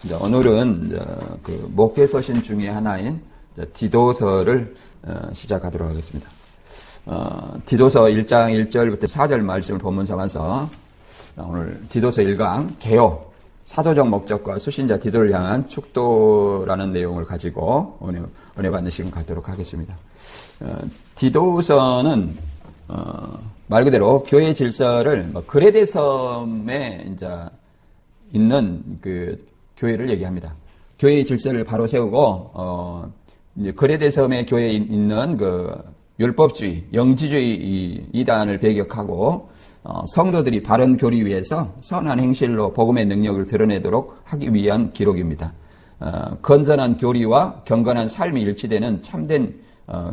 이제 오늘은 이제 그 목회 서신 중에 하나인 디도서를 시작하도록 하겠습니다. 디도서 1장 1절부터 4절 말씀을 본문 삼아서 오늘 디도서 1강 개요, 사도적 목적과 수신자 디도를 향한 축도라는 내용을 가지고 은혜 받는 시간 갖도록 하겠습니다. 디도서는 말 그대로 교회 질서를 그레데 섬에 이제 있는 그 교회를 얘기합니다. 교회의 질서를 바로 세우고 이제 그레데 섬의 교회에 있는 그 율법주의, 영지주의 이단을 배격하고 성도들이 바른 교리 위에서 선한 행실로 복음의 능력을 드러내도록 하기 위한 기록입니다. 건전한 교리와 경건한 삶이 일치되는 참된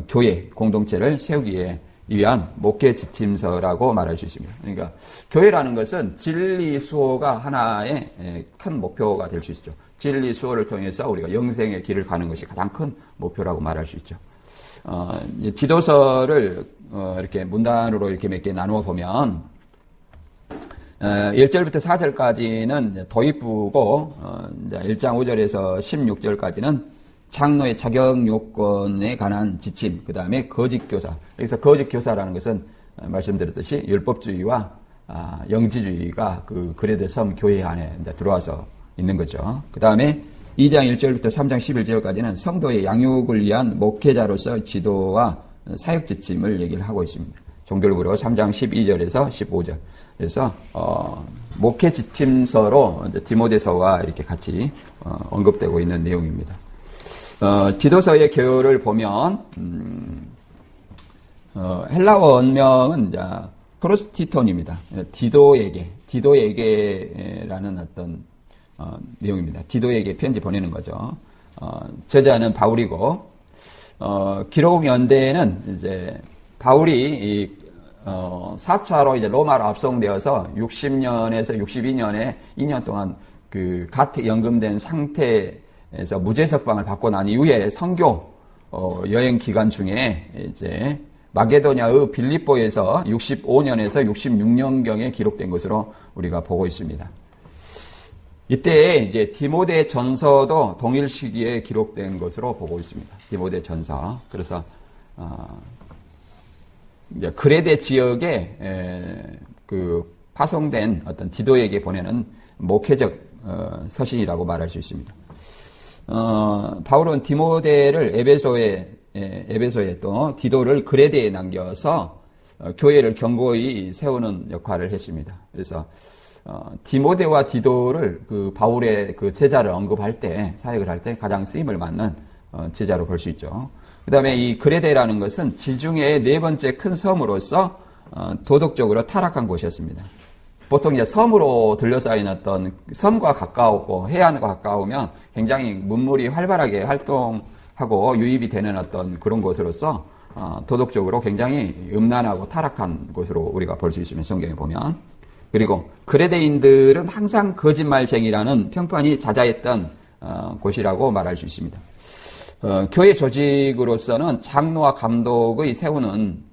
교회 공동체를 세우기에 위한 목회 지침서라고 말할 수 있습니다. 그러니까 교회라는 것은 진리 수호가 하나의 큰 목표가 될 수 있죠. 진리 수호를 통해서 우리가 영생의 길을 가는 것이 가장 큰 목표라고 말할 수 있죠. 디도서를 이렇게 문단으로 이렇게 몇 개 나누어 보면 1절부터 4절까지는 도입부고 1장 5절에서 16절까지는 장로의 자격 요건에 관한 지침, 그 다음에 거짓교사. 여기서 거짓교사라는 것은 말씀드렸듯이 율법주의와 영지주의가 그 그레데 섬 교회 안에 들어와서 있는 거죠. 그 다음에 2장 1절부터 3장 11절까지는 성도의 양육을 위한 목회자로서 지도와 사역 지침을 얘기를 하고 있습니다. 종결부로 3장 12절에서 15절. 그래서 목회 지침서로 디모데서와 이렇게 같이 언급되고 있는 내용입니다. 디도서의 개요를 보면 헬라어 원명은 이제 프로스티톤입니다. 디도에게라는 어떤 내용입니다. 디도에게 편지 보내는 거죠. 저자는 바울이고 기록 연대에는 이제 바울이 4차로 이제 로마로 압송되어서 60년에서 62년에 2년 동안 그 가트 연금된 상태에서 무죄석방을 받고 난 이후에 선교 여행 기간 중에 이제 마게도냐의 빌립보에서 65년에서 66년경에 기록된 것으로 우리가 보고 있습니다. 이때 이제 디모데 전서도 동일 시기에 기록된 것으로 보고 있습니다. 디모데 전서. 그래서 이제 그레데 지역에 그 파송된 어떤 디도에게 보내는 목회적 서신이라고 말할 수 있습니다. 바울은 디모데를 에베소에 또 디도를 그레데에 남겨서 교회를 견고히 세우는 역할을 했습니다. 그래서 디모데와 디도를 그 바울의 그 제자를 언급할 때, 사역을 할 때 가장 쓰임을 받는 제자로 볼 수 있죠. 그 다음에 이 그레데라는 것은 지중해의 네 번째 큰 섬으로서 도덕적으로 타락한 곳이었습니다. 보통 이제 섬으로 둘러싸인 어떤 섬과 가까웠고 해안과 가까우면 굉장히 문물이 활발하게 활동하고 유입이 되는 어떤 그런 곳으로서 도덕적으로 굉장히 음란하고 타락한 곳으로 우리가 볼 수 있습니다. 성경에 보면. 그리고 그레데인들은 항상 거짓말쟁이라는 평판이 잦아했던 곳이라고 말할 수 있습니다. 교회 조직으로서는 장로와 감독의 세우는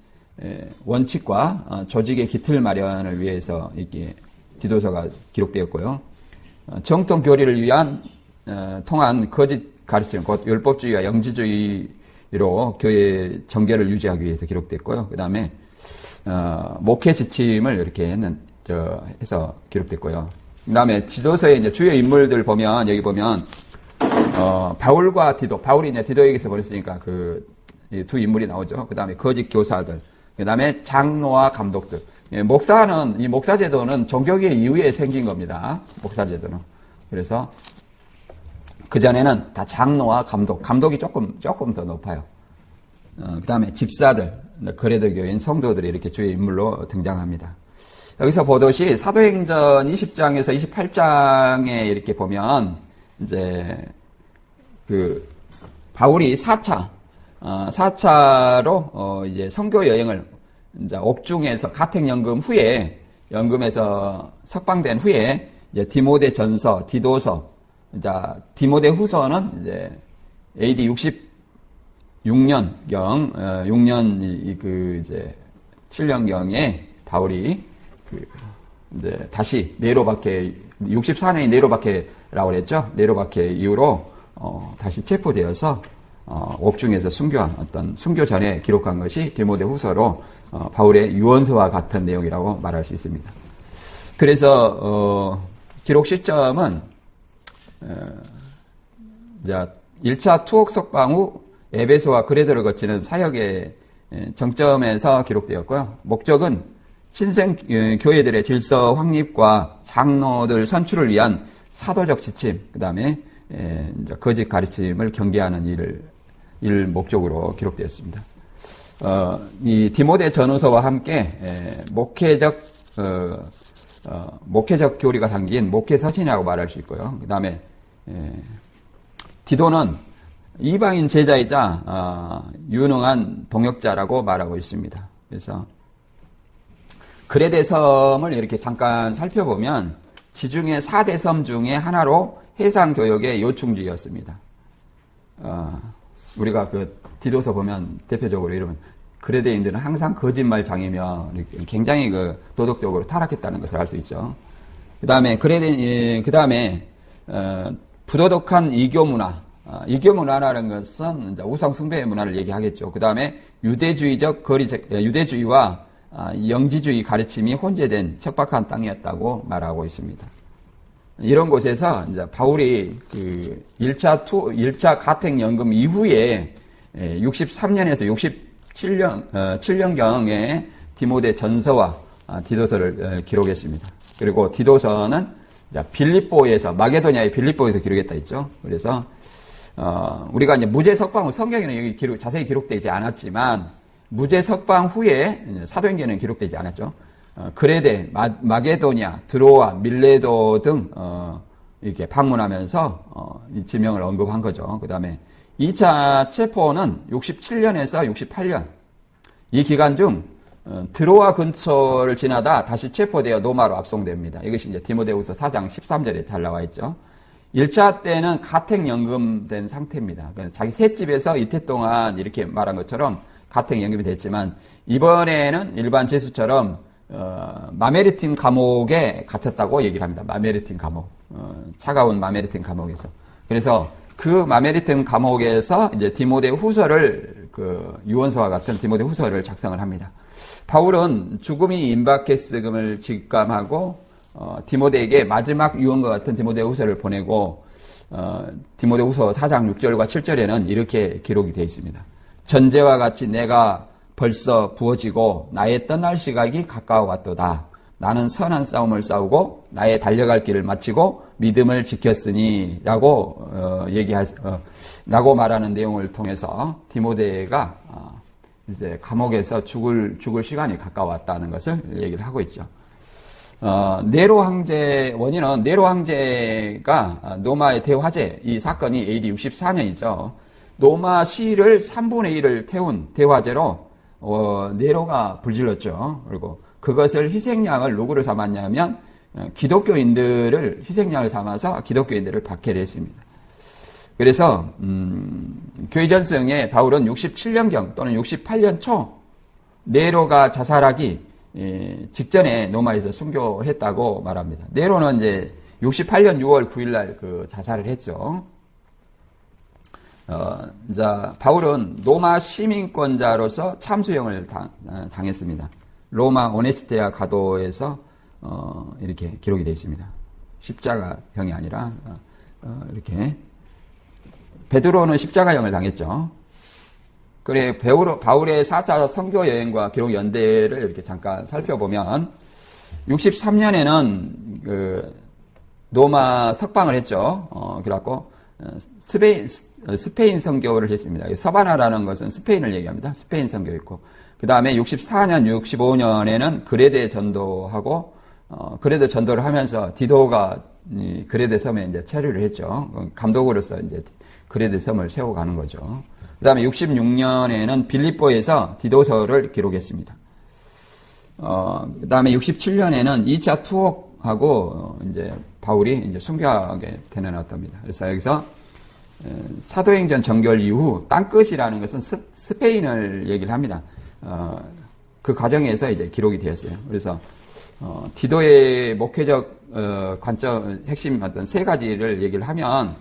원칙과 조직의 기틀 마련을 위해서 이렇게 디도서가 기록되었고요. 정통 교리를 위한 통한 거짓 가르침, 곧 율법주의와 영지주의로 교회 정결을 유지하기 위해서 기록됐고요. 그 다음에 목회 지침을 이렇게 해서 기록됐고요. 그 다음에 디도서의 이제 주요 인물들 보면, 여기 보면, 바울과 디도, 바울이 이제 디도에게서 보냈으니까 두 인물이 나오죠. 그 다음에 거짓 교사들, 그 다음에 장로와 감독들. 목사는, 이 목사제도는 종교개혁 이후에 생긴 겁니다. 목사제도는. 그래서 그전에는 다 장로와 감독이 조금 더 높아요. 그 다음에 집사들, 그레데 교인 성도들이 이렇게 주요 인물로 등장합니다. 여기서 보듯이 사도행전 20장에서 28장에 이렇게 보면 이제 그 바울이 4차로 이제 선교 여행을 이제 옥중에서 가택연금 후에 연금에서 석방된 후에 이제 디모데 전서, 디도서, 이제 디모데 후서는 이제 AD 66년경 6년 이제 7년경에 바울이 이제 다시 네로박해 64년이 네로박해 그랬죠. 네로 박해 이후로 다시 체포되어서 옥중에서 순교한 어떤 순교 전에 기록한 것이 디모데 후서로 바울의 유언서와 같은 내용이라고 말할 수 있습니다. 그래서 기록 시점은 1차 투옥 석방 후 에베소와 그레도를 거치는 사역의 정점에서 기록되었고요. 목적은 신생 교회들의 질서 확립과 장로들 선출을 위한 사도적 지침, 그 다음에 거짓 가르침을 경계하는 일을 목적으로 기록되었습니다. 이 디모데 전후서와 함께 목회적 교리가 담긴 목회서신이라고 말할 수 있고요. 그 다음에 디도는 이방인 제자이자 유능한 동역자라고 말하고 있습니다. 그래서 그레데 섬을 이렇게 잠깐 살펴보면 지중해 4대 섬 중에 하나로 해상교역의 요충지였습니다. 우리가 그 디도서 보면 대표적으로 이러면 그레데인들은 항상 거짓말장이며 굉장히 그 도덕적으로 타락했다는 것을 알 수 있죠. 그 다음에 부도덕한 이교 문화. 이교 문화라는 것은 이제 우상 숭배의 문화를 얘기하겠죠. 그 다음에 유대주의와 영지주의 가르침이 혼재된 척박한 땅이었다고 말하고 있습니다. 이런 곳에서 이제 바울이 그 1차 가택연금 이후에 63년에서 7년경에 디모데 전서와 디도서를 기록했습니다. 그리고 디도서는 빌립보에서, 마게도냐의 빌립보에서 기록했다 했죠. 그래서 우리가 이제 무죄 석방 후, 성경에는 여기 자세히 기록되지 않았지만 무죄 석방 후에 사도행전에는 기록되지 않았죠. 그레데, 마게도냐, 드로아, 밀레도 등 이렇게 방문하면서 이 지명을 언급한 거죠. 그 다음에 2차 체포는 67년에서 68년. 이 기간 중 드로아 근처를 지나다 다시 체포되어 로마로 압송됩니다. 이것이 이제 디모데후서 4장 13절에 잘 나와 있죠. 1차 때는 가택연금된 상태입니다. 자기 셋집에서 이태 동안 이렇게 말한 것처럼 가택연금이 됐지만 이번에는 일반 죄수처럼 마메리틴 감옥에 갇혔다고 얘기를 합니다. 마메리틴 감옥. 차가운 마메리틴 감옥에서. 그래서 그 마메리틴 감옥에서 이제 디모데 후서를 그 유언서와 같은 디모데 후서를 작성을 합니다. 바울은 죽음이 임박했음을 직감하고 디모데에게 마지막 유언과 같은 디모데 후서를 보내고 디모데 후서 4장 6절과 7절에는 이렇게 기록이 되어 있습니다. 전제와 같이 내가 벌써 부어지고 나의 떠날 시각이 가까워 왔도다. 나는 선한 싸움을 싸우고 나의 달려갈 길을 마치고 믿음을 지켰으니 라고 라고 말하는 내용을 통해서 디모데가 이제 감옥에서 죽을 시간이 가까웠다는 것을 얘기를 하고 있죠. 네로 황제, 원인은 네로 황제가 노마의 대화제, 이 사건이 AD 64년이죠. 노마 시를 3분의 1을 태운 대화제로 네로가 불질렀죠. 그리고 그것을 희생양을 누구를 삼았냐면 기독교인들을 희생양을 삼아서 기독교인들을 박해를 했습니다. 그래서 교회 전승에 바울은 67년경 또는 68년 초 네로가 자살하기 직전에 로마에서 순교했다고 말합니다. 네로는 이제 68년 6월 9일 날 그 자살을 했죠. 바울은 로마 시민권자로서 참수형을 당했습니다. 로마 오네스테아 가도에서 이렇게 기록이 되어 있습니다. 십자가형이 아니라 이렇게 베드로는 십자가형을 당했죠. 그래 바울의 4차 선교 여행과 기록 연대를 이렇게 잠깐 살펴보면 63년에는 그 로마 석방을 했죠. 그래갖고 스페인 선교를 했습니다. 서바나라는 것은 스페인을 얘기합니다. 스페인 선교였고 그 다음에 64년, 65년에는 그레데 전도하고 그레데 전도를 하면서 디도가 그레데 섬에 이제 체류를 했죠. 감독으로서 이제 그레데 섬을 세워가는 거죠. 그 다음에 66년에는 빌립보에서 디도서를 기록했습니다. 그 다음에 67년에는 2차 투옥하고 이제 바울이 이제 순교하게 되어났답니다. 그래서 여기서 사도행전 정결 이후 땅끝이라는 것은 스페인을 얘기를 합니다. 그 과정에서 이제 기록이 되었어요. 그래서 디도의 목회적 관점, 핵심 어떤 세 가지를 얘기를 하면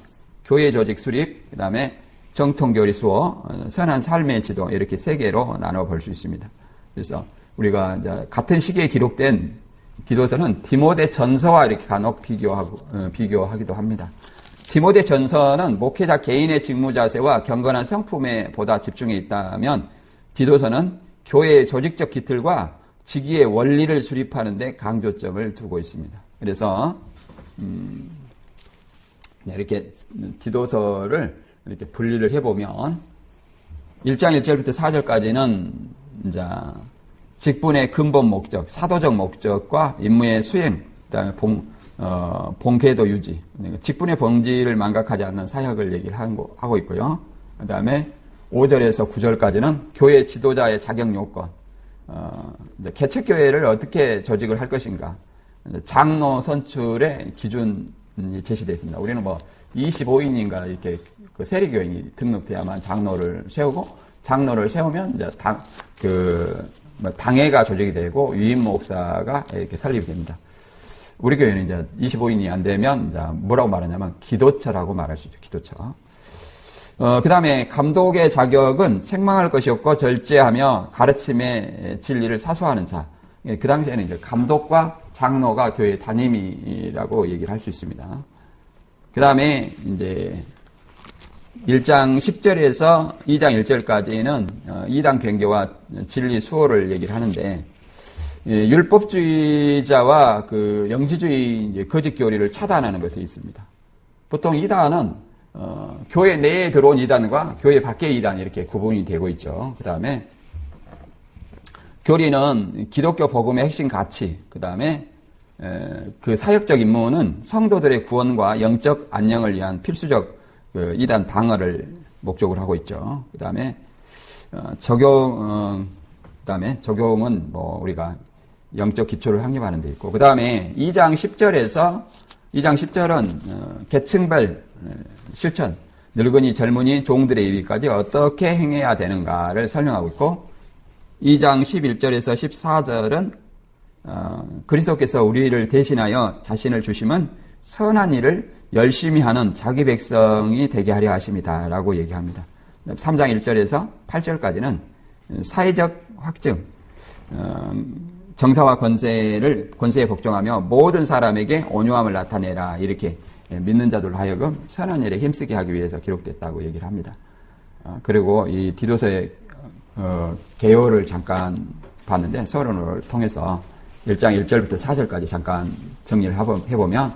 교회 조직 수립, 그 다음에 정통교리 수호, 선한 삶의 지도 이렇게 세 개로 나눠 볼 수 있습니다. 그래서 우리가 이제 같은 시기에 기록된 디도서는 디모데 전서와 이렇게 간혹 비교하기도 합니다. 디모데 전서는 목회자 개인의 직무 자세와 경건한 성품에 보다 집중해 있다면 디도서는 교회의 조직적 기틀과 직위의 원리를 수립하는 데 강조점을 두고 있습니다. 그래서 이렇게 디도서를 이렇게 분리를 해보면 1장 1절부터 4절까지는 이제 직분의 근본 목적, 사도적 목적과 임무의 수행, 그다음에 본궤도 유지, 직분의 본질을 망각하지 않는 사역을 얘기를 하고 있고요. 그다음에 5절에서 9절까지는 교회 지도자의 자격 요건, 개척교회를 어떻게 조직을 할 것인가, 장로 선출의 기준이 제시되어 있습니다. 우리는 25인인가 이렇게 그 세리교인이 등록돼야만 장로를 세우고, 장로를 세우면 이제 당회가 조직이 되고 유임 목사가 이렇게 설립이 됩니다. 우리 교회는 이제 25인이 안 되면 이제 뭐라고 말하냐면 기도처라고 말할 수 있죠. 기도처. 그 다음에 감독의 자격은 책망할 것이 없고 절제하며 가르침의 진리를 사수하는 자. 그 당시에는 이제 감독과 장로가 교회 담임이라고 얘기를 할 수 있습니다. 그 다음에 이제 1장 10절에서 2장 1절까지는 이단 경계와 진리 수호를 얘기를 하는데, 율법주의자와 그 영지주의 이제 거짓 교리를 차단하는 것이 있습니다. 보통 이단은 교회 내에 들어온 이단과 교회 밖의 이단 이렇게 구분이 되고 있죠. 그 다음에 교리는 기독교 복음의 핵심 가치, 그 다음에 그 사역적 임무는 성도들의 구원과 영적 안녕을 위한 필수적 그 이단 방어를 목적으로 하고 있죠. 그 다음에 적용은 우리가 영적 기초를 확립하는 데 있고, 그 다음에 2장 10절은 계층별 실천, 늙은이, 젊은이, 종들의 일위까지 어떻게 행해야 되는가를 설명하고 있고, 2장 11절에서 14절은 그리스도께서 우리를 대신하여 자신을 주심은 선한 일을 열심히 하는 자기 백성이 되게 하려 하십니다. 라고 얘기합니다. 3장 1절에서 8절까지는 사회적 확증, 정사와 권세에 복종하며 모든 사람에게 온유함을 나타내라. 이렇게 믿는 자들로 하여금 선한 일에 힘쓰게 하기 위해서 기록됐다고 얘기를 합니다. 그리고 이 디도서의 개요를 잠깐 봤는데 서론을 통해서 1장 1절부터 4절까지 잠깐 정리를 해보면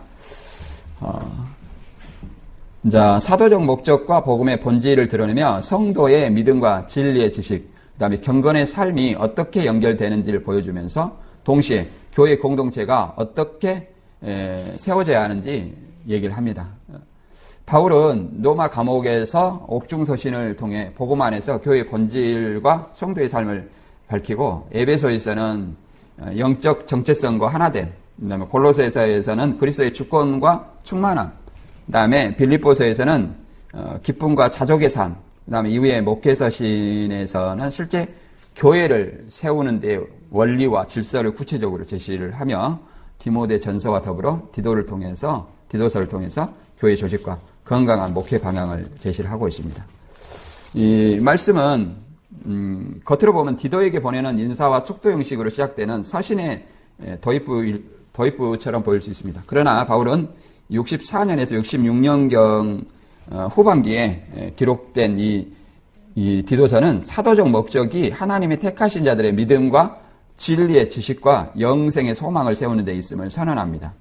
이제 사도적 목적과 복음의 본질을 드러내며 성도의 믿음과 진리의 지식, 그 다음에 경건의 삶이 어떻게 연결되는지를 보여주면서 동시에 교회 공동체가 어떻게 세워져야 하는지 얘기를 합니다. 바울은 로마 감옥에서 옥중서신을 통해 복음 안에서 교회의 본질과 성도의 삶을 밝히고, 에베소에서는 영적 정체성과 하나됨, 그다음에 골로새서에서는 그리스도의 주권과 충만함, 그다음에 빌립보서에서는 기쁨과 자족의 삶, 그다음에 이후에 목회서신에서는 실제 교회를 세우는 데 원리와 질서를 구체적으로 제시를 하며, 디모데 전서와 더불어 디도서를 통해서 교회 조직과 건강한 목회 방향을 제시를 하고 있습니다. 이 말씀은 겉으로 보면 디도에게 보내는 인사와 축도 형식으로 시작되는 서신의 도입부처럼 보일 수 있습니다. 그러나 바울은 64년에서 66년경 후반기에 기록된 이 디도서는 사도적 목적이 하나님의 택하신 자들의 믿음과 진리의 지식과 영생의 소망을 세우는 데 있음을 선언합니다.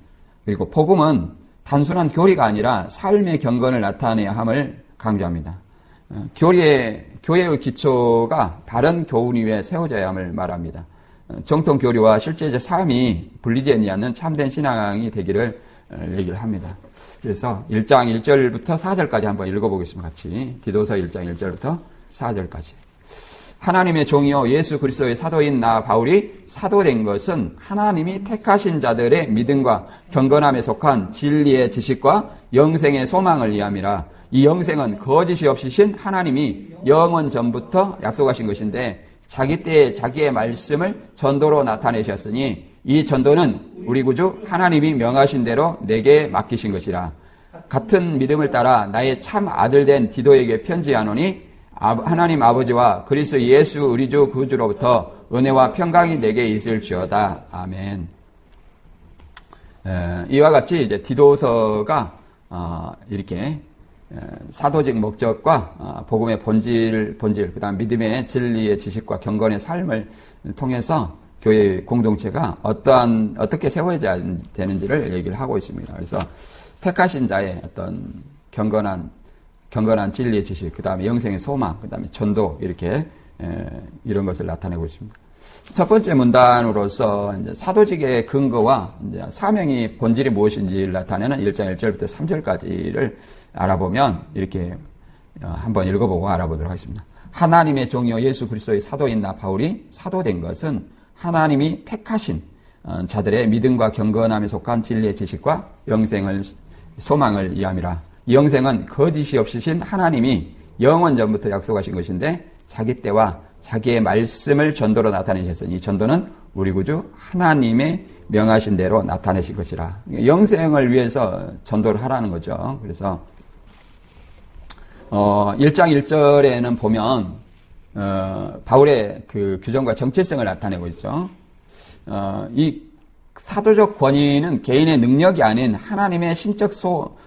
그리고 복음은 단순한 교리가 아니라 삶의 경건을 나타내야 함을 강조합니다. 교회의 기초가 바른 교훈 위에 세워져야 함을 말합니다. 정통 교리와 실제적 삶이 분리되지 않는 참된 신앙이 되기를 얘기를 합니다. 그래서 1장 1절부터 4절까지 한번 읽어보겠습니다. 같이. 디도서 1장 1절부터 4절까지. 하나님의 종이요 예수 그리스도의 사도인 나 바울이 사도된 것은 하나님이 택하신 자들의 믿음과 경건함에 속한 진리의 지식과 영생의 소망을 위함이라. 이 영생은 거짓이 없으신 하나님이 영원 전부터 약속하신 것인데 자기 때에 자기의 말씀을 전도로 나타내셨으니 이 전도는 우리 구주 하나님이 명하신 대로 내게 맡기신 것이라. 같은 믿음을 따라 나의 참 아들된 디도에게 편지하노니 하나님 아버지와 그리스도 예수 우리 주 구주로부터 은혜와 평강이 내게 있을지어다. 아멘. 이와 같이 이제 디도서가 이렇게 사도직 목적과 복음의 본질, 그다음 믿음의 진리의 지식과 경건의 삶을 통해서 교회 공동체가 어떻게 세워져야 되는지를 얘기를 하고 있습니다. 그래서 택하신 자의 어떤 경건한 진리의 지식, 그 다음에 영생의 소망, 그 다음에 전도, 이렇게, 이런 것을 나타내고 있습니다. 첫 번째 문단으로서 이제 사도직의 근거와 이제 사명이 본질이 무엇인지를 나타내는 1장 1절부터 3절까지를 알아보면 이렇게 한번 읽어보고 알아보도록 하겠습니다. 하나님의 종이요 예수 그리스도의 사도인 나 바울이 사도된 것은 하나님이 택하신 자들의 믿음과 경건함에 속한 진리의 지식과 영생을 소망을 이함이라. 이 영생은 거짓이 없으신 하나님이 영원 전부터 약속하신 것인데 자기 때와 자기의 말씀을 전도로 나타내셨으니 이 전도는 우리 구주 하나님의 명하신 대로 나타내신 것이라. 영생을 위해서 전도를 하라는 거죠. 그래서 1장 1절에는 보면 바울의 그 규정과 정체성을 나타내고 있죠. 이 사도적 권위는 개인의 능력이 아닌 하나님의 신적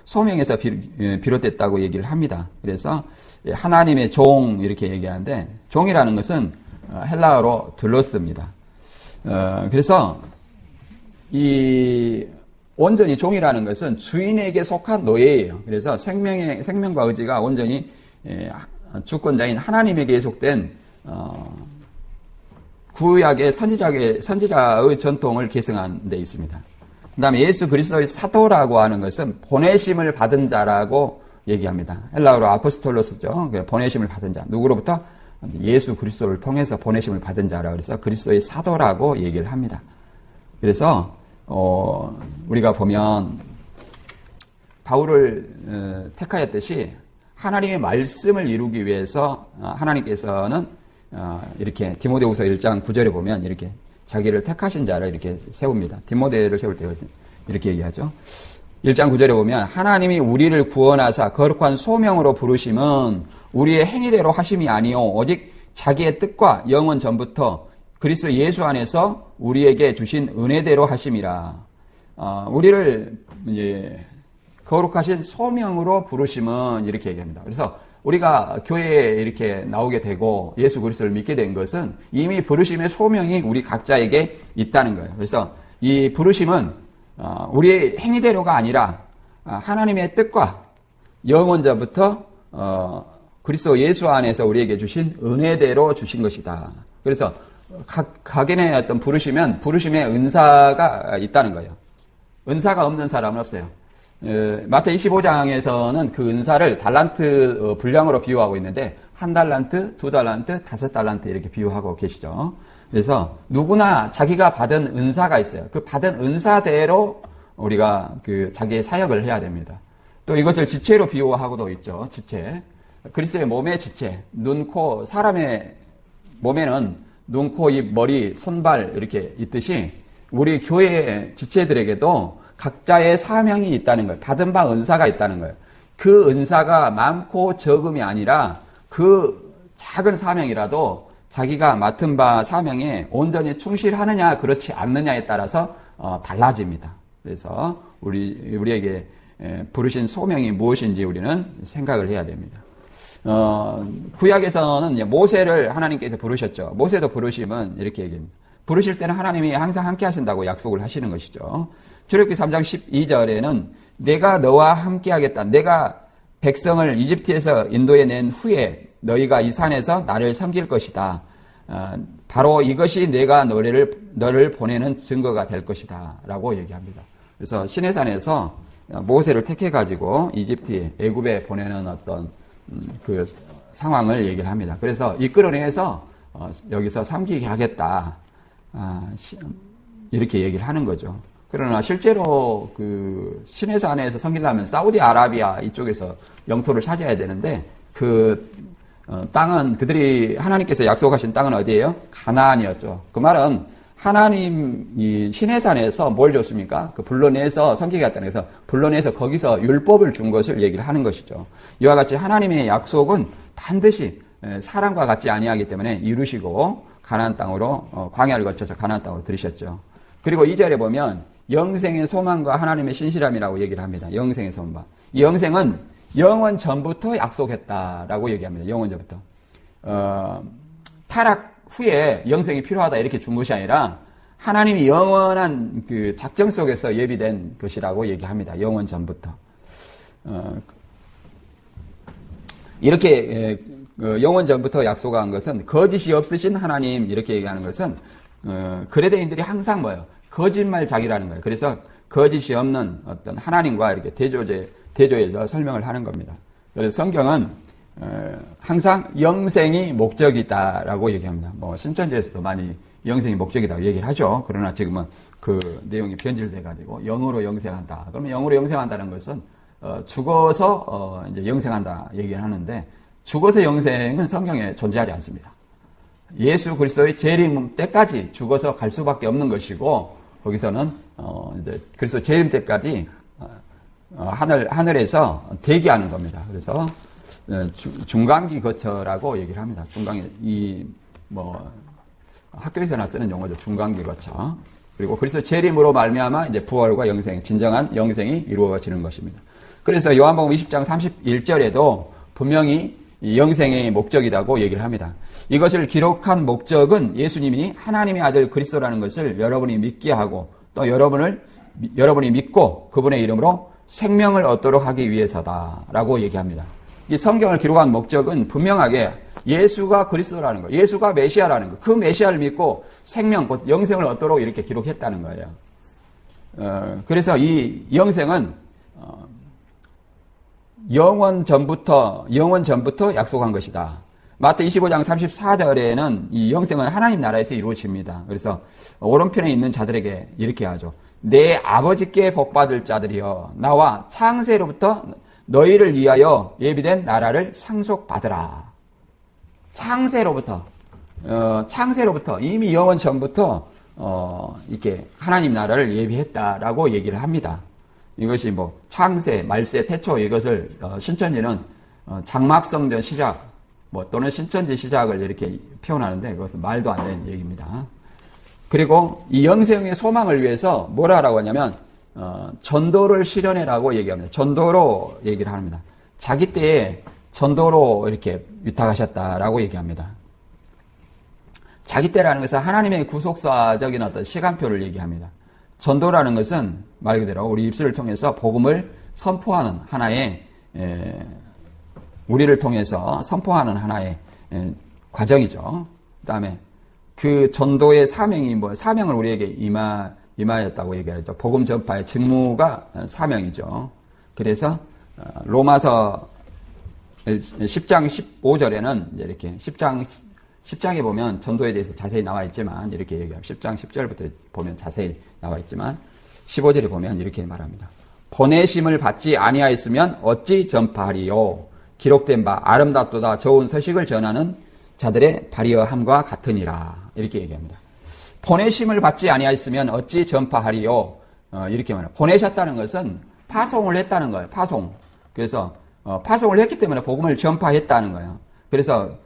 소명에서 비롯됐다고 얘기를 합니다. 그래서 하나님의 종 이렇게 얘기하는데 종이라는 것은 헬라어로 둘로스입니다. 그래서 이 온전히 종이라는 것은 주인에게 속한 노예예요. 그래서 생명과 의지가 온전히 주권자인 하나님에게 속된 구약의 선지자의 전통을 계승한 데 있습니다. 그 다음에 예수 그리스도의 사도라고 하는 것은 보내심을 받은 자라고 얘기합니다. 헬라어로 아포스톨로스죠. 보내심을 받은 자. 누구로부터? 예수 그리스도를 통해서 보내심을 받은 자라 그래서 그리스도의 사도라고 얘기를 합니다. 그래서 우리가 보면 바울을 택하였듯이 하나님의 말씀을 이루기 위해서 하나님께서는 이렇게 디모데후서 1장 9절에 보면 이렇게 자기를 택하신 자를 이렇게 세웁니다. 디모데를 세울 때 이렇게 얘기하죠. 1장 9절에 보면 하나님이 우리를 구원하사 거룩한 소명으로 부르심은 우리의 행위대로 하심이 아니요 오직 자기의 뜻과 영원 전부터 그리스도 예수 안에서 우리에게 주신 은혜대로 하심이라. 우리를 이제 거룩하신 소명으로 부르심은 이렇게 얘기합니다. 그래서 우리가 교회에 이렇게 나오게 되고 예수 그리스도를 믿게 된 것은 이미 부르심의 소명이 우리 각자에게 있다는 거예요. 그래서 이 부르심은 우리의 행위대로가 아니라 하나님의 뜻과 영원전부터 그리스도 예수 안에서 우리에게 주신 은혜대로 주신 것이다. 그래서 각인의 어떤 부르심의 은사가 있다는 거예요. 은사가 없는 사람은 없어요. 마태 25장에서는 그 은사를 달란트 분량으로 비유하고 있는데 1달란트, 2달란트, 5달란트 이렇게 비유하고 계시죠. 그래서 누구나 자기가 받은 은사가 있어요. 그 받은 은사대로 우리가 그 자기의 사역을 해야 됩니다. 또 이것을 지체로 비유하고도 있죠. 지체. 그리스도의 몸의 지체. 눈, 코, 사람의 몸에는 눈, 코, 입, 머리, 손발 이렇게 있듯이 우리 교회의 지체들에게도 각자의 사명이 있다는 거예요. 받은 바 은사가 있다는 거예요. 그 은사가 많고 적음이 아니라 그 작은 사명이라도 자기가 맡은 바 사명에 온전히 충실하느냐 그렇지 않느냐에 따라서 달라집니다. 그래서 우리에게 부르신 소명이 무엇인지 우리는 생각을 해야 됩니다. 구약에서는 모세를 하나님께서 부르셨죠. 모세도 부르심은 이렇게 얘기합니다. 부르실 때는 하나님이 항상 함께 하신다고 약속을 하시는 것이죠. 출애굽기 3장 12절에는 내가 너와 함께 하겠다. 내가 백성을 이집트에서 인도해 낸 후에 너희가 이 산에서 나를 섬길 것이다. 바로 이것이 내가 너를 보내는 증거가 될 것이다. 라고 얘기합니다. 그래서 시내산에서 모세를 택해가지고 이집트에 애굽에 보내는 어떤 그 상황을 얘기를 합니다. 그래서 이끌어내서 여기서 섬기게 하겠다. 이렇게 얘기를 하는 거죠. 그러나 실제로 그 시내산에서 섬기려면 사우디아라비아 이쪽에서 영토를 차지해야 되는데 그 땅은 그들이 하나님께서 약속하신 땅은 어디예요? 가나안이었죠. 그 말은 하나님이 시내산에서 뭘 줬습니까? 그 불러내서 성경에 갔다 해서 불러내서 거기서 율법을 준 것을 얘기를 하는 것이죠. 이와 같이 하나님의 약속은 반드시 사람과 같지 아니하기 때문에 이루시고 가나안 땅으로 광야를 거쳐서 가나안 땅으로 들으셨죠. 그리고 2절에 보면 영생의 소망과 하나님의 신실함이라고 얘기를 합니다. 영생의 소망. 이 영생은 영원 전부터 약속했다라고 얘기합니다. 영원 전부터. 타락 후에 영생이 필요하다 이렇게 준 것이 아니라 하나님이 영원한 그 작정 속에서 예비된 것이라고 얘기합니다. 영원 전부터. 이렇게 영원 전부터 약속한 것은 거짓이 없으신 하나님 이렇게 얘기하는 것은 그레데인들이 항상 뭐예요? 거짓말자기라는 거예요. 그래서 거짓이 없는 어떤 하나님과 이렇게 대조해서 설명을 하는 겁니다. 그래서 성경은 항상 영생이 목적이다라고 얘기합니다. 뭐 신천지에서도 많이 영생이 목적이라고 얘기를 하죠. 그러나 지금은 그 내용이 변질돼가지고 영으로 영생한다. 그러면 영으로 영생한다는 것은 죽어서 이제 영생한다 얘기를 하는데 죽어서 영생은 성경에 존재하지 않습니다. 예수 그리스도의 재림 때까지 죽어서 갈 수밖에 없는 것이고 거기서는 이제 그리스도 재림 때까지 하늘에서 대기하는 겁니다. 그래서 중간기 거처라고 얘기를 합니다. 중간기 학교에서나 쓰는 용어죠. 중간기 거처. 그리고 그리스도 재림으로 말미암아 이제 부활과 영생, 진정한 영생이 이루어지는 것입니다. 그래서 요한복음 20장 31절에도 분명히 영생의 목적이라고 얘기를 합니다. 이것을 기록한 목적은 예수님이 하나님의 아들 그리스도라는 것을 여러분이 믿게 하고 또 여러분이 믿고 그분의 이름으로 생명을 얻도록 하기 위해서다라고 얘기합니다. 이 성경을 기록한 목적은 분명하게 예수가 그리스도라는 거, 예수가 메시아라는 거, 그 메시아를 믿고 생명, 곧 영생을 얻도록 이렇게 기록했다는 거예요. 그래서 이 영생은 영원 전부터 약속한 것이다. 마태 25장 34절에는 이 영생은 하나님 나라에서 이루어집니다. 그래서 오른편에 있는 자들에게 이렇게 하죠. 내 아버지께 복받을 자들이여 나와 창세로부터 너희를 위하여 예비된 나라를 상속받으라. 창세로부터 이미 영원 전부터 이렇게 하나님 나라를 예비했다라고 얘기를 합니다. 이것이 뭐 창세, 말세, 태초 이것을 신천지는 장막성전 시작 또는 신천지 시작을 이렇게 표현하는데 그것은 말도 안 되는 얘기입니다. 그리고 이 영생의 소망을 위해서 뭐라 하라고 하냐면 전도를 실현해라고 얘기합니다. 전도로 얘기를 합니다. 자기 때에 전도로 이렇게 위탁하셨다라고 얘기합니다. 자기 때라는 것은 하나님의 구속사적인 어떤 시간표를 얘기합니다. 전도라는 것은 말 그대로 우리 입술을 통해서 복음을 선포하는 하나의 우리를 통해서 선포하는 하나의 과정이죠. 그다음에 그 전도의 사명을 우리에게 임하였다고 얘기하죠. 복음 전파의 직무가 사명이죠. 그래서 로마서 10장 15절에는 이렇게 10장에 보면 전도에 대해서 자세히 나와 있지만 이렇게 얘기합니다. 10장 10절부터 보면 자세히 나와 있지만 15절에 보면 이렇게 말합니다. 보내심을 받지 아니하였으면 어찌 전파하리요. 기록된 바 아름답도다 좋은 소식을 전하는 자들의 발이어함과 같으니라. 이렇게 얘기합니다. 보내심을 받지 아니하였으면 어찌 전파하리요. 이렇게 말합니다. 보내셨다는 것은 파송을 했다는 거예요. 파송. 그래서 파송을 했기 때문에 복음을 전파했다는 거예요. 그래서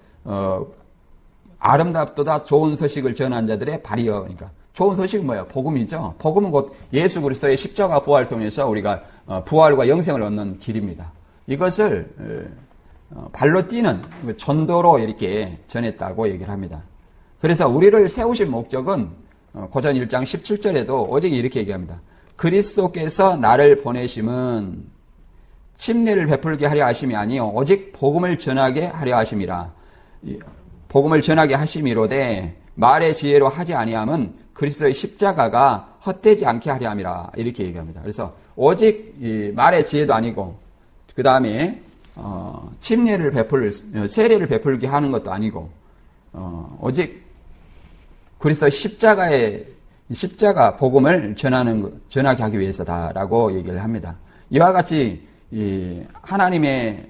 아름답도다 좋은 소식을 전한 자들의 발이여. 그러니까 좋은 소식은 뭐예요? 복음이죠. 복음은 곧 예수 그리스도의 십자가 부활을 통해서 우리가 부활과 영생을 얻는 길입니다. 이것을 발로 뛰는 전도로 이렇게 전했다고 얘기를 합니다. 그래서 우리를 세우신 목적은 고전 1장 17절에도 오직 이렇게 얘기합니다. 그리스도께서 나를 보내심은 침례를 베풀게 하려 하심이 아니요 오직 복음을 전하게 하려 하심이라. 복음을 전하게 하심이로되 말의 지혜로 하지 아니함은 그리스도의 십자가가 헛되지 않게 하려 함이라. 이렇게 얘기합니다. 그래서 오직 이 말의 지혜도 아니고 그 다음에 침례를 세례를 베풀게 하는 것도 아니고 오직 그리스도의 십자가 복음을 전하게 하기 위해서다라고 얘기를 합니다. 이와 같이 하나님의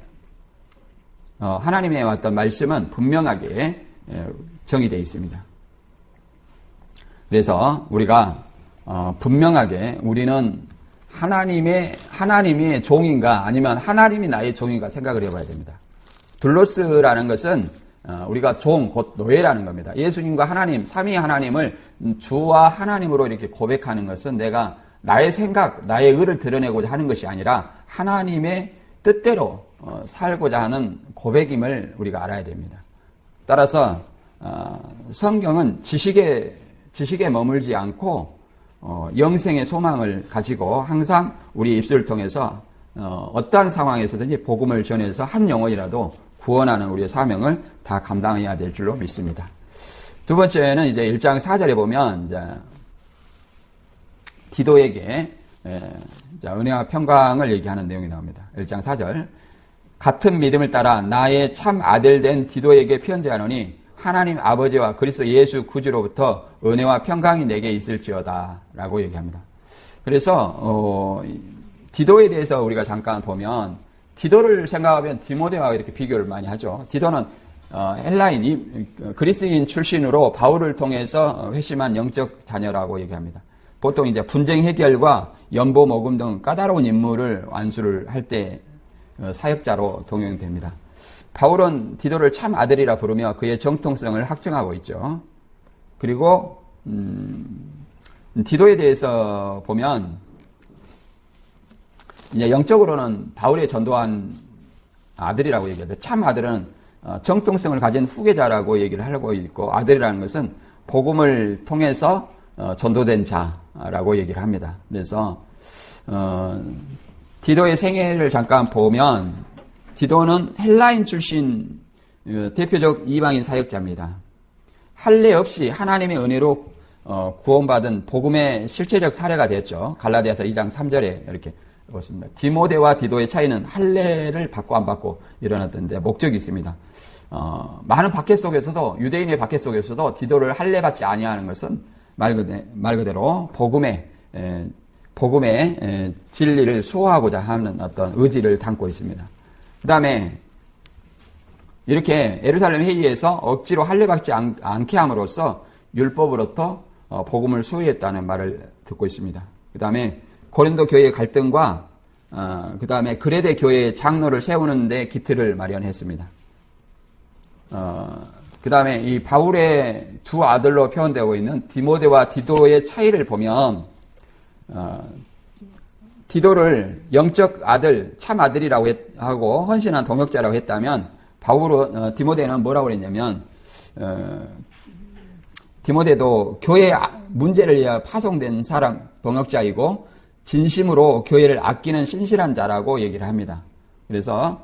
어떤 말씀은 분명하게 정의되어 있습니다. 그래서 우리가 분명하게 우리는 하나님의 종인가 아니면 하나님이 나의 종인가 생각을 해봐야 됩니다. 둘로스라는 것은 우리가 종, 곧 노예라는 겁니다. 예수님과 하나님, 삼위 하나님을 주와 하나님으로 이렇게 고백하는 것은 내가 나의 생각, 나의 의를 드러내고자 하는 것이 아니라 하나님의 뜻대로 살고자 하는 고백임을 우리가 알아야 됩니다. 따라서 성경은 지식에 머물지 않고 영생의 소망을 가지고 항상 우리 입술을 통해서 어떠한 상황에서든지 복음을 전해서 한 영혼이라도 구원하는 우리의 사명을 다 감당해야 될 줄로 믿습니다. 두 번째는 이제 1장 4절에 보면 이제 디도에게 은혜와 평강을 얘기하는 내용이 나옵니다. 1장 4절. 같은 믿음을 따라 나의 참 아들 된 디도에게 편지하노니 하나님 아버지와 그리스도 예수 구주로부터 은혜와 평강이 내게 있을지어다 라고 얘기합니다. 그래서 디도에 대해서 우리가 잠깐 보면 디도를 생각하면 디모데와 이렇게 비교를 많이 하죠. 디도는 헬라인, 그리스인 출신으로 바울을 통해서 회심한 영적 자녀라고 얘기합니다. 보통 이제 분쟁 해결과 연보 모금 등 까다로운 임무를 완수를 할 때 사역자로 동용됩니다. 바울은 디도를 참 아들이라 부르며 그의 정통성을 확증하고 있죠. 그리고 디도에 대해서 보면 이제 영적으로는 바울의 전도한 아들이라고 얘기합니다. 참 아들은 정통성을 가진 후계자라고 얘기를 하고 있고 아들이라는 것은 복음을 통해서 전도된 자라고 얘기를 합니다. 그래서 디도의 생애를 잠깐 보면 디도는 헬라인 출신 대표적 이방인 사역자입니다. 할례 없이 하나님의 은혜로 구원받은 복음의 실체적 사례가 됐죠. 갈라디아서 2장 3절에 이렇게 보십니다. 디모데와 디도의 차이는 할례를 받고 안 받고 일어났던데 목적이 있습니다. 많은 박해 속에서도 유대인의 박해 속에서도 디도를 할례 받지 아니하는 것은 말 그대로 복음의 진리를 수호하고자 하는 어떤 의지를 담고 있습니다. 그 다음에 이렇게 예루살렘 회의에서 억지로 할례 받지 않게 함으로써 율법으로부터 복음을 수호했다는 말을 듣고 있습니다. 그 다음에 고린도 교회의 갈등과 그 다음에 그레데 교회의 장로를 세우는 데 기틀을 마련했습니다. 그 다음에 이 바울의 두 아들로 표현되고 있는 디모데와 디도의 차이를 보면 디도를 영적 아들, 참 아들이라고 하고 헌신한 동역자라고 했다면 디모데는 뭐라고 그랬냐면 디모데도 교회 문제를 위하여 파송된 사람 동역자이고 진심으로 교회를 아끼는 신실한 자라고 얘기를 합니다. 그래서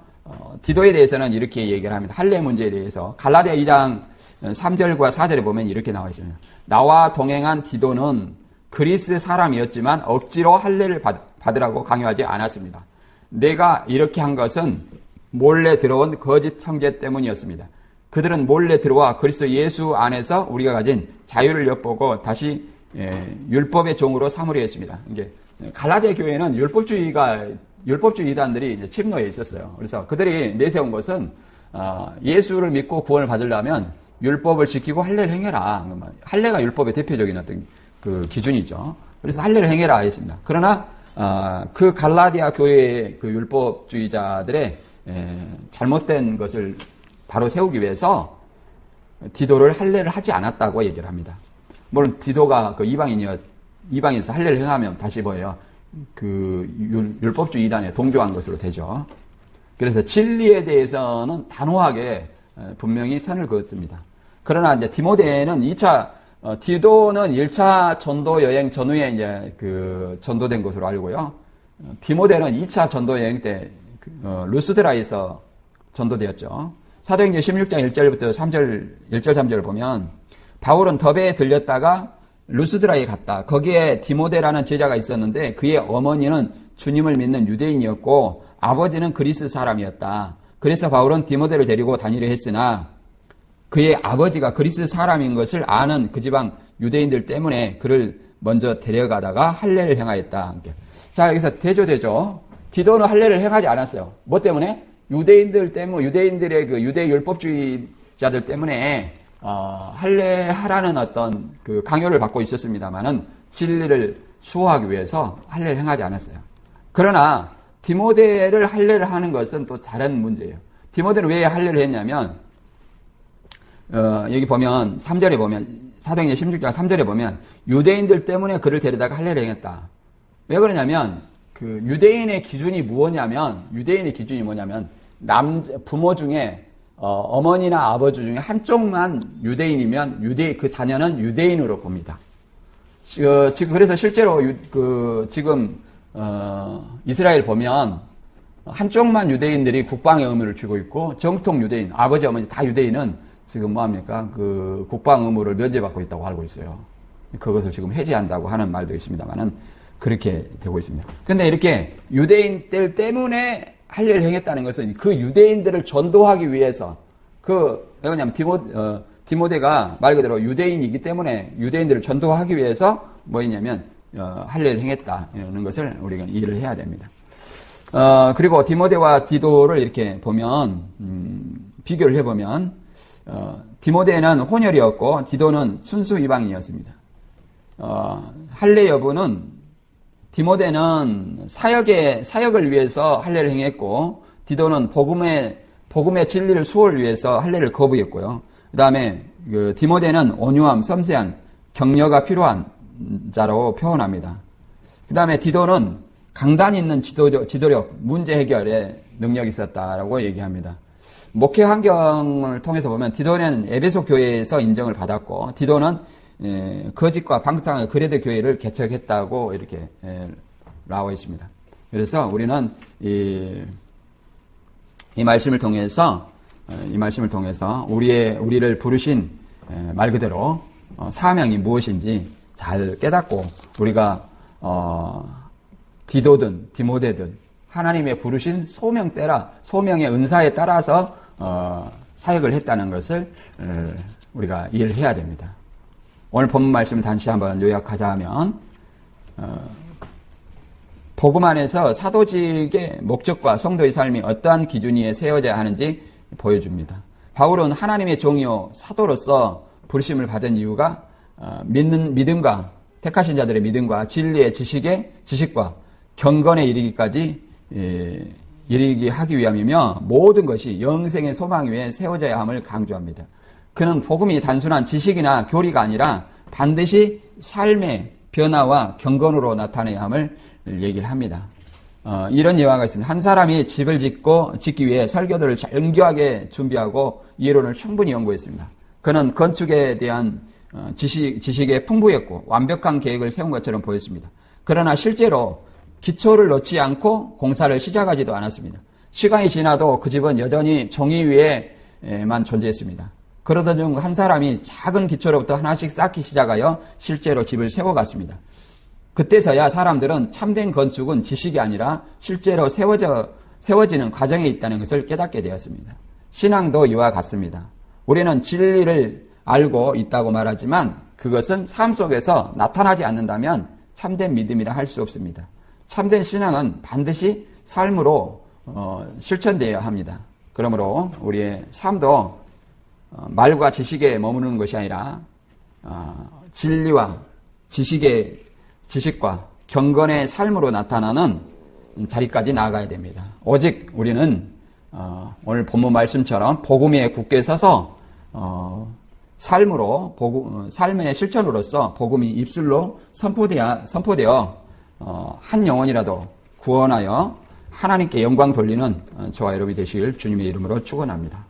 디도에 대해서는 이렇게 얘기를 합니다. 할례 문제에 대해서 갈라디아 2장 3절과 4절에 보면 이렇게 나와 있습니다. 나와 동행한 디도는 그리스 사람이었지만 억지로 할례를 받으라고 강요하지 않았습니다. 내가 이렇게 한 것은 몰래 들어온 거짓 형제 때문이었습니다. 그들은 몰래 들어와 그리스도 예수 안에서 우리가 가진 자유를 엿보고 다시 율법의 종으로 삼으려 했습니다. 이게 갈라디아 교회는 율법주의 이단들이 이제 침노해 있었어요. 그래서 그들이 내세운 것은 예수를 믿고 구원을 받으려면 율법을 지키고 할례를 행해라. 할례가 율법의 대표적인 어떤 그 기준이죠. 그래서 할례를 행해라 했습니다. 그러나 그 갈라디아 교회의 그 율법주의자들의 잘못된 것을 바로 세우기 위해서 디도를 할례를 하지 않았다고 얘기를 합니다. 물론 디도가 그 이방인에서 할례를 행하면 다시 뭐예요? 그 율법주의 이단에 동조한 것으로 되죠. 그래서 진리에 대해서는 단호하게 분명히 선을 그었습니다. 그러나 이제 디모데는 디도는 1차 전도 여행 전후에 이제 그 전도된 것으로 알고요. 디모데는 2차 전도 여행 때 루스드라에서 전도되었죠. 사도행전 16장 1절부터 1절 3절을 보면 바울은 더베에 들렸다가 루스드라에 갔다. 거기에 디모데라는 제자가 있었는데 그의 어머니는 주님을 믿는 유대인이었고 아버지는 그리스 사람이었다. 그래서 바울은 디모데를 데리고 다니려 했으나 그의 아버지가 그리스 사람인 것을 아는 그 지방 유대인들 때문에 그를 먼저 데려가다가 할례를 행하였다. 자, 여기서 대조. 디도는 할례를 행하지 않았어요. 뭐 때문에? 유대인들의 그 유대 율법주의자들 때문에 할례하라는 어떤 그 강요를 받고 있었습니다만은 진리를 수호하기 위해서 할례를 행하지 않았어요. 그러나 디모데를 할례를 하는 것은 또 다른 문제예요. 디모데는 왜 할례를 했냐면 여기 보면 3절에 보면 사도행전 16장 3절에 보면 유대인들 때문에 그를 데려다가 할례를 행했다. 왜 그러냐면 그 유대인의 기준이 뭐냐면 부모 중에 어머니나 아버지 중에 한쪽만 유대인이면 그 자녀는 유대인으로 봅니다. 지금 그래서 실제로 지금 이스라엘 보면 한쪽만 유대인들이 국방의 의무를 쥐고 있고 정통 유대인 아버지 어머니 다 유대인은 지금 뭐합니까? 그 국방 의무를 면제받고 있다고 알고 있어요. 그것을 지금 해제한다고 하는 말도 있습니다만은 그렇게 되고 있습니다. 근데 이렇게 유대인들 때문에 할례를 행했다는 것은 그 유대인들을 전도하기 위해서 왜냐하면 디모데가 말 그대로 유대인이기 때문에 유대인들을 전도하기 위해서 뭐였냐면 할례를 행했다는 것을 우리가 이해를 해야 됩니다. 그리고 디모데와 디도를 이렇게 보면 비교를 해보면 디모데는 혼혈이었고 디도는 순수 이방인이었습니다. 할례 여부는 디모데는 사역을 위해서 할례를 행했고 디도는 복음의 진리를 수호를 위해서 할례를 거부했고요. 그 다음에 디모데는 온유함, 섬세한 격려가 필요한 자로 표현합니다. 그 다음에 디도는 강단 있는 지도력, 문제 해결에 능력이 있었다라고 얘기합니다. 목회 환경을 통해서 보면 디도는 에베소 교회에서 인정을 받았고 디도는 거짓과 방탕의 그레데 교회를 개척했다고 이렇게 나와 있습니다. 그래서 우리는 이 말씀을 통해서 우리를 부르신 말 그대로 사명이 무엇인지 잘 깨닫고 우리가 디도든 디모데든 하나님의 부르신 소명의 은사에 따라서 사역을 했다는 것을 우리가 이해를 해야 됩니다. 오늘 본문 말씀을 다시 한번 요약하자면 복음 안에서 사도직의 목적과 성도의 삶이 어떠한 기준 위에 세워져야 하는지 보여줍니다. 바울은 하나님의 종이요 사도로서 부르심을 받은 이유가 믿음과 택하신 자들의 믿음과 진리의 지식과 경건에 이르기까지 이르게 하기 위함이며 모든 것이 영생의 소망 위에 세워져야 함을 강조합니다. 그는 복음이 단순한 지식이나 교리가 아니라 반드시 삶의 변화와 경건으로 나타내야 함을 얘기를 합니다. 이런 예화가 있습니다. 한 사람이 집을 짓기 위해 설교들을 정교하게 준비하고 이론을 충분히 연구했습니다. 그는 건축에 대한 지식에 풍부했고 완벽한 계획을 세운 것처럼 보였습니다. 그러나 실제로 기초를 놓지 않고 공사를 시작하지도 않았습니다. 시간이 지나도 그 집은 여전히 종이 위에만 존재했습니다. 그러던 중 한 사람이 작은 기초로부터 하나씩 쌓기 시작하여 실제로 집을 세워갔습니다. 그때서야 사람들은 참된 건축은 지식이 아니라 실제로 세워지는 과정에 있다는 것을 깨닫게 되었습니다. 신앙도 이와 같습니다. 우리는 진리를 알고 있다고 말하지만 그것은 삶 속에서 나타나지 않는다면 참된 믿음이라 할 수 없습니다. 참된 신앙은 반드시 삶으로 실천되어야 합니다. 그러므로 우리의 삶도 말과 지식에 머무르는 것이 아니라 진리와 지식과 경건의 삶으로 나타나는 자리까지 나아가야 됩니다. 오직 우리는 오늘 본문 말씀처럼 복음에 굳게 서서 삶의 실천으로서 복음이 입술로 선포되어 한 영혼이라도 구원하여 하나님께 영광 돌리는 저와 여러분이 되시길 주님의 이름으로 축원합니다.